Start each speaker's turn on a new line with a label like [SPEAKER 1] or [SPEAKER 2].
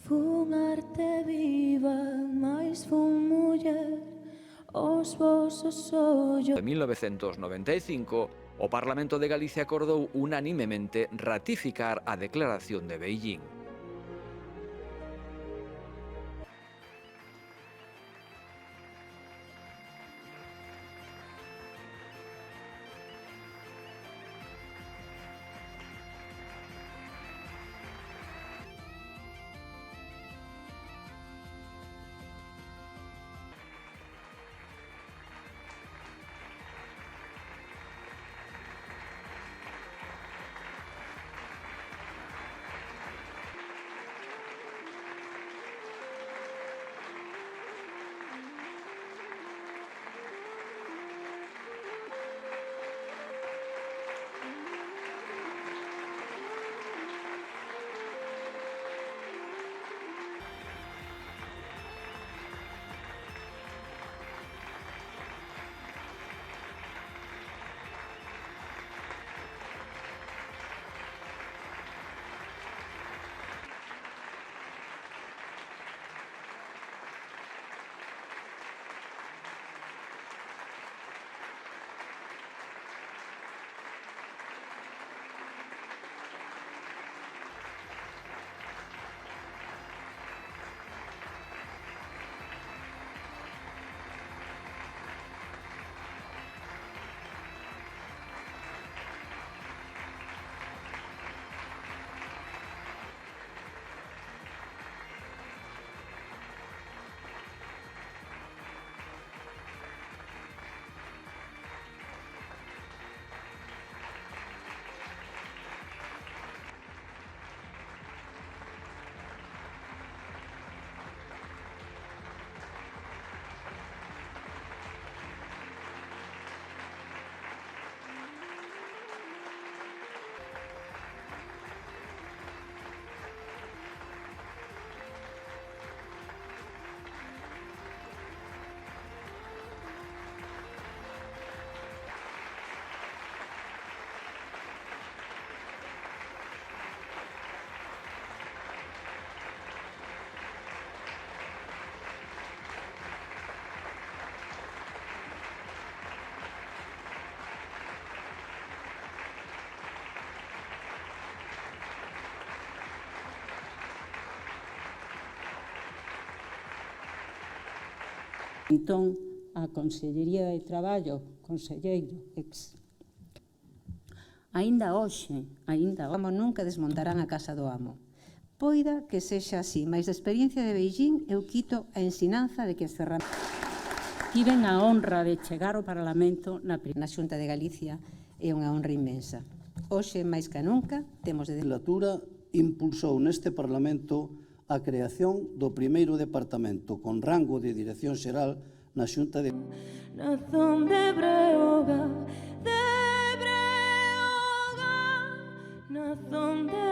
[SPEAKER 1] Fun arte viva, máis fun muller, os vosos ollos.
[SPEAKER 2] En 1995, o Parlamento de Galicia acordou unanimemente ratificar a Declaración de Beijing.
[SPEAKER 3] Entón, a Consellería de Traballo, conselleiro, aínda hoxe, como nunca desmontarán a casa do amo. Poida que sexa así, mais da experiencia de Beijing eu quito a ensinanza de que as ferramentas. Tiven a honra de chegar ao Parlamento na Xunta de Galicia, é unha honra inmensa. Hoxe, máis que nunca, temos de...
[SPEAKER 4] A legislatura impulsou neste Parlamento a creación do primeiro departamento con rango de dirección xeral na Xunta de...
[SPEAKER 1] Nazón de Breoga, nazón de